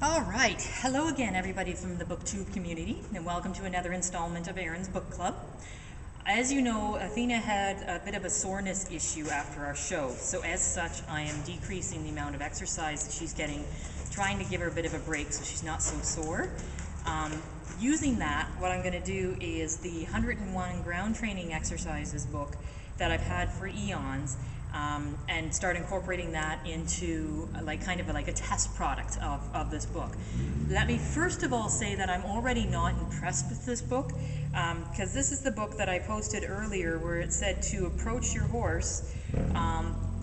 All right, hello again everybody from the BookTube community, and welcome to another installment of Erin's Book Club. As you know, Athena had a bit of a soreness issue after our show, so as such I am decreasing the amount of exercise that she's getting, trying to give her a bit of a break so she's not so sore. Using that, what I'm going to do is the 101 Ground Training Exercises book that I've had for eons, and start incorporating that into kind of like a test product of this book. Let me first of all say that I'm already not impressed with this book, because this is the book that I posted earlier where it said to approach your horse,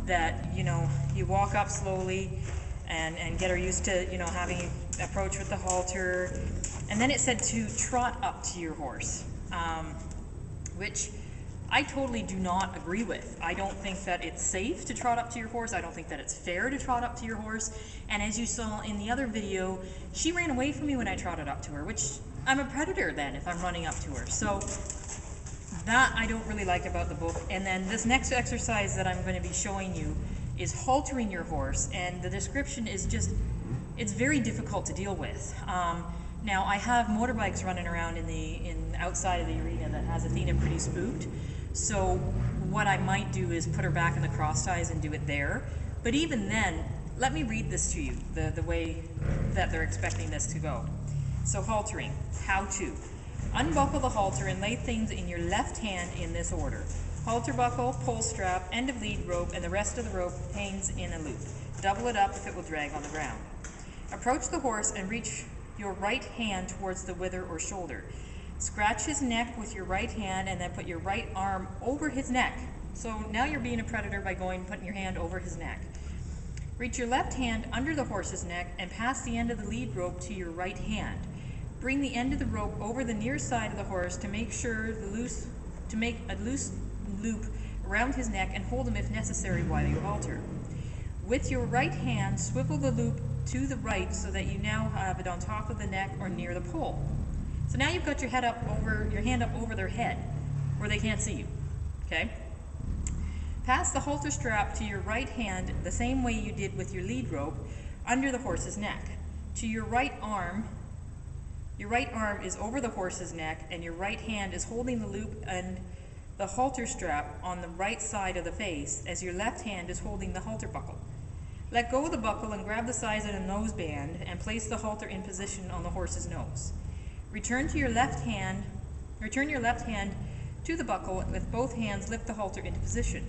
that you walk up slowly and get her used to having approach with the halter, and then it said to trot up to your horse, which I totally do not agree with. I don't think that it's safe to trot up to your horse. I don't think that it's fair to trot up to your horse. And as you saw in the other video, she ran away from me when I trotted up to her, which I'm a predator then if I'm running up to her. So that I don't really like about the book. And then this next exercise that I'm going to be showing you is haltering your horse. And the description is just, it's very difficult to deal with. Now I have motorbikes running around in outside of the arena that has Athena pretty spooked. So what I might do is put her back in the cross ties and do it there. But even then, let me read this to you, the way that they're expecting this to go. So haltering, how to. Unbuckle the halter and lay things in your left hand in this order. Halter buckle, pull strap, end of lead rope, and the rest of the rope hangs in a loop. Double it up if it will drag on the ground. Approach the horse and reach your right hand towards the wither or shoulder. Scratch his neck with your right hand and then put your right arm over his neck. So now you're being a predator by putting your hand over his neck. Reach your left hand under the horse's neck and pass the end of the lead rope to your right hand. Bring the end of the rope over the near side of the horse to make a loose loop around his neck and hold him if necessary while you halter. With your right hand, swivel the loop to the right so that you now have it on top of the neck or near the pole. So now you've got your hand up over their head where they can't see you, okay? Pass the halter strap to your right hand the same way you did with your lead rope under the horse's neck. To your right arm is over the horse's neck and your right hand is holding the loop and the halter strap on the right side of the face as your left hand is holding the halter buckle. Let go of the buckle and grab the sides of the noseband and place the halter in position on the horse's nose. Return your left hand to the buckle and with both hands lift the halter into position.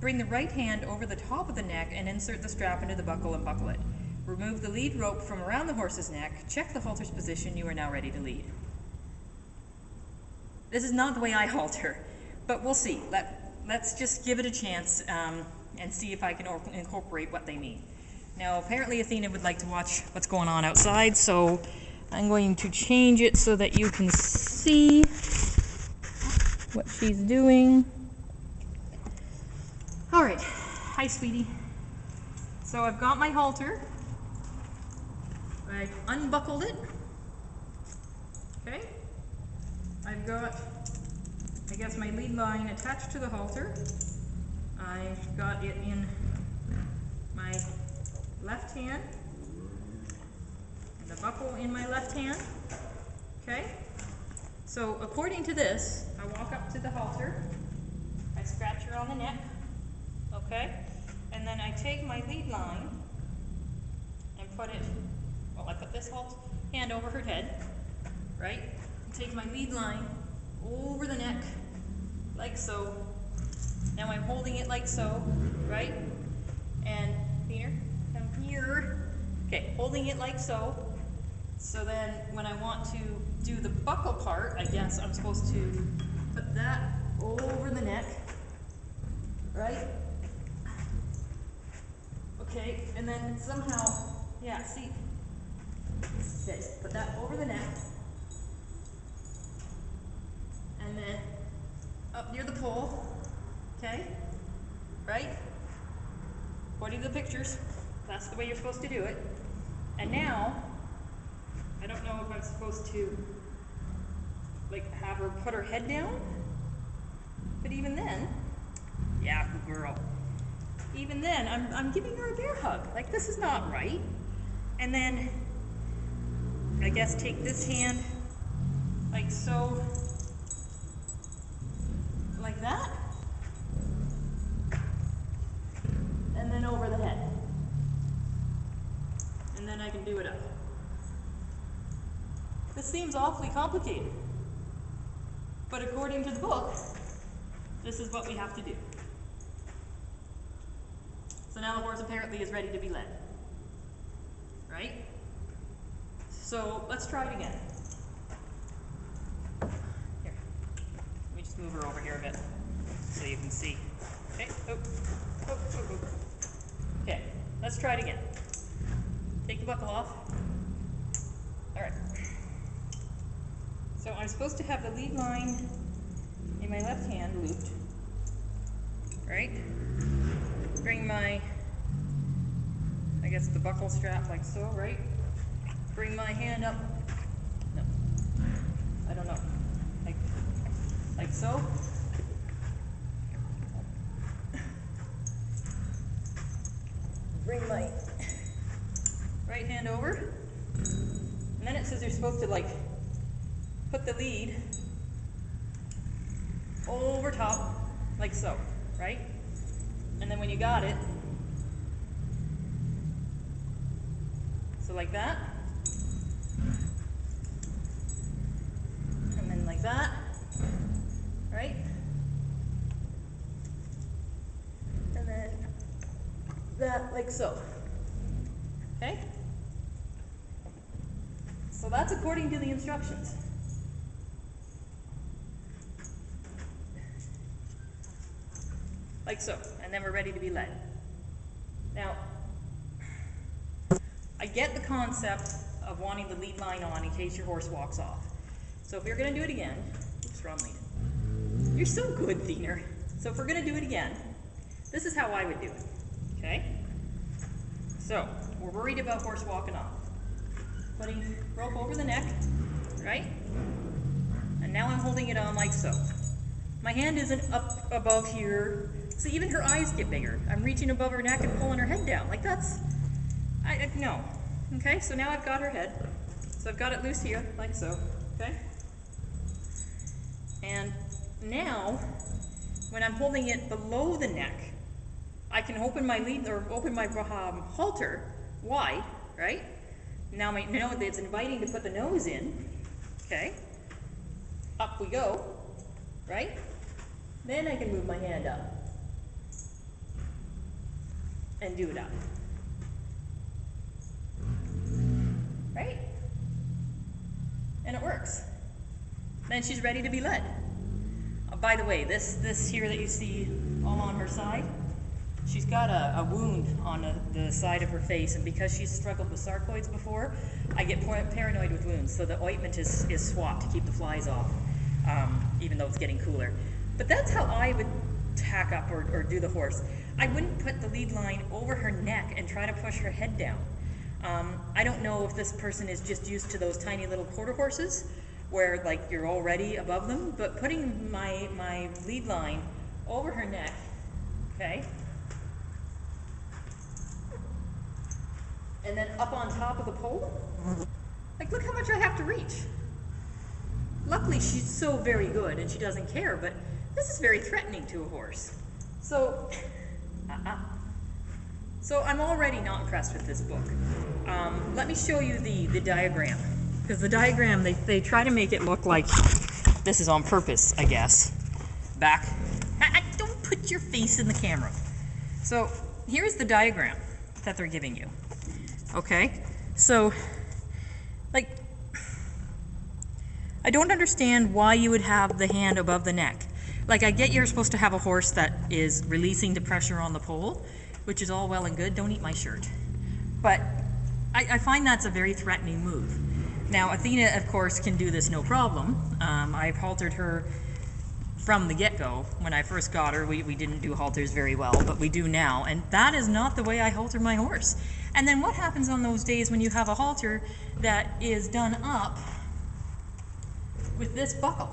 Bring the right hand over the top of the neck and insert the strap into the buckle and buckle it. Remove the lead rope from around the horse's neck. Check the halter's position. You are now ready to lead. This is not the way I halter, but we'll see. Let's just give it a chance and see if I can incorporate what they mean. Now, apparently Athena would like to watch what's going on outside, so I'm going to change it so that you can see what she's doing. All right, hi sweetie. So I've got my halter. I've unbuckled it. Okay. I've got, I guess, my lead line attached to the halter. I've got it in my left hand. The buckle in my left hand, okay? So according to this, I walk up to the halter, I scratch her on the neck, okay? And then I take my lead line and I put this hand over her head, right? I take my lead line over the neck, like so. Now I'm holding it like so, right? And Peter, come here. Okay, holding it like so. So then when I want to do the buckle part, I guess I'm supposed to put that over the neck, right? Okay, and then somehow, yeah, see? Okay, put that over the neck. And then up near the pole, okay? Right? According to the pictures, that's the way you're supposed to do it. And now, I don't know if I'm supposed to have her put her head down, but even then, yeah, good girl. Even then, I'm giving her a bear hug. Like, this is not right. And then I guess, take this hand like so, like that, and then over the head. And then I can do it up. This seems awfully complicated, but according to the book, this is what we have to do. So now the horse apparently is ready to be led, right? So let's try it again. Here, let me just move her over here a bit so you can see. Okay, Okay, let's try it again. Take the buckle off. All right. So I'm supposed to have the lead line in my left hand looped, right? Bring my, I guess the buckle strap like so, right? Bring my hand up, no, I don't know, like so. Bring my right hand over, and then it says you're supposed to like put the lead over top, like so, right? And then when you got it, so like that, and then like that, right? And then that, like so, okay? So that's according to the instructions. Like so, and then we're ready to be led. Now, I get the concept of wanting the lead line on in case your horse walks off. So if we're going to do it again, oops, wrong lead. You're so good, Thiener. So if we're going to do it again, this is how I would do it, okay? So, we're worried about horse walking off. Putting rope over the neck, right? And now I'm holding it on like so. My hand isn't up above here. So even her eyes get bigger. I'm reaching above her neck and pulling her head down. Like that's, no. Okay, so now I've got her head. So I've got it loose here, like so, okay? And now, when I'm holding it below the neck, I can open my lead, or open my halter wide, right? Now I know that it's inviting to put the nose in, okay? Up we go, right? Then I can move my hand up and do it up, right? And it works. Then she's ready to be led. By the way, this here that you see all on her side, she's got a wound on the side of her face, and because she's struggled with sarcoids before, I get paranoid with wounds, so the ointment is swapped to keep the flies off, even though it's getting cooler. But that's how I would tack up or do the horse. I wouldn't put the lead line over her neck and try to push her head down. I don't know if this person is just used to those tiny little quarter horses where like you're already above them, but putting my lead line over her neck, okay, and then up on top of the pole, like look how much I have to reach. Luckily she's so very good and she doesn't care, but this is very threatening to a horse. So, so I'm already not impressed with this book. Let me show you the diagram, because the diagram, they try to make it look like this is on purpose, I guess. Back. Don't put your face in the camera. So here's the diagram that they're giving you. Okay, so like, I don't understand why you would have the hand above the neck. Like, I get you're supposed to have a horse that is releasing the pressure on the pole, which is all well and good. Don't eat my shirt. But I find that's a very threatening move. Now, Athena, of course, can do this no problem. I've haltered her from the get-go. When I first got her, we didn't do halters very well, but we do now. And that is not the way I halter my horse. And then what happens on those days when you have a halter that is done up with this buckle?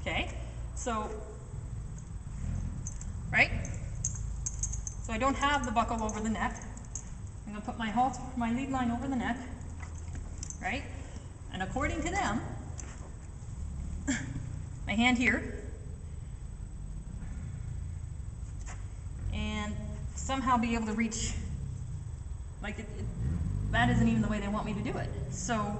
Okay? So, right? So I don't have the buckle over the neck. I'm going to put my lead line over the neck, right? And according to them, my hand here, and somehow be able to reach, like that isn't even the way they want me to do it. So,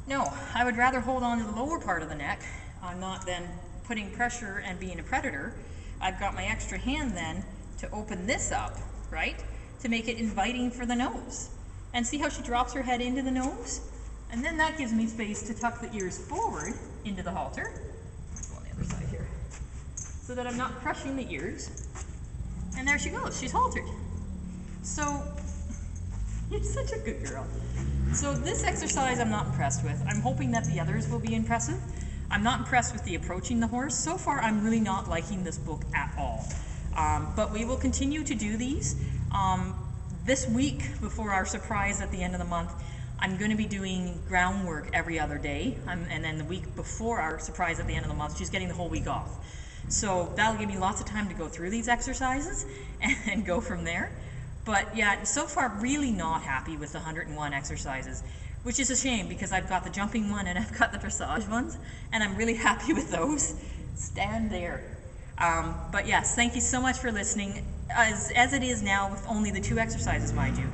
no, I would rather hold on to the lower part of the neck. I'm not then putting pressure and being a predator. I've got my extra hand then to open this up, right? To make it inviting for the nose. And see how she drops her head into the nose? And then that gives me space to tuck the ears forward into the halter. Go on the other side here. So that I'm not crushing the ears. And there she goes, she's haltered. So, you're such a good girl. So this exercise I'm not impressed with. I'm hoping that the others will be impressive. I'm not impressed with the approaching the horse. So far, I'm really not liking this book at all. But we will continue to do these. This week, before our surprise at the end of the month, I'm going to be doing groundwork every other day. And then the week before our surprise at the end of the month, she's getting the whole week off. So that'll give me lots of time to go through these exercises and go from there. But yeah, so far really not happy with the 101 exercises, which is a shame because I've got the jumping one and I've got the dressage ones, and I'm really happy with those. Stand there. But yes, thank you so much for listening. As it is now, with only the 2 exercises, mind you,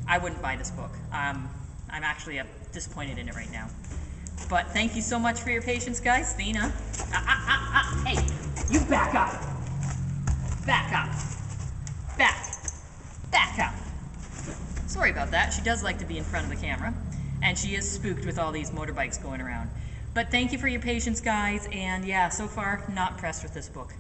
I wouldn't buy this book. I'm actually disappointed in it right now. But thank you so much for your patience, guys. Thina. Hey, you back up. Back up. Back up. Sorry about that. She does like to be in front of the camera. And she is spooked with all these motorbikes going around. But thank you for your patience, guys. And yeah, so far, not impressed with this book.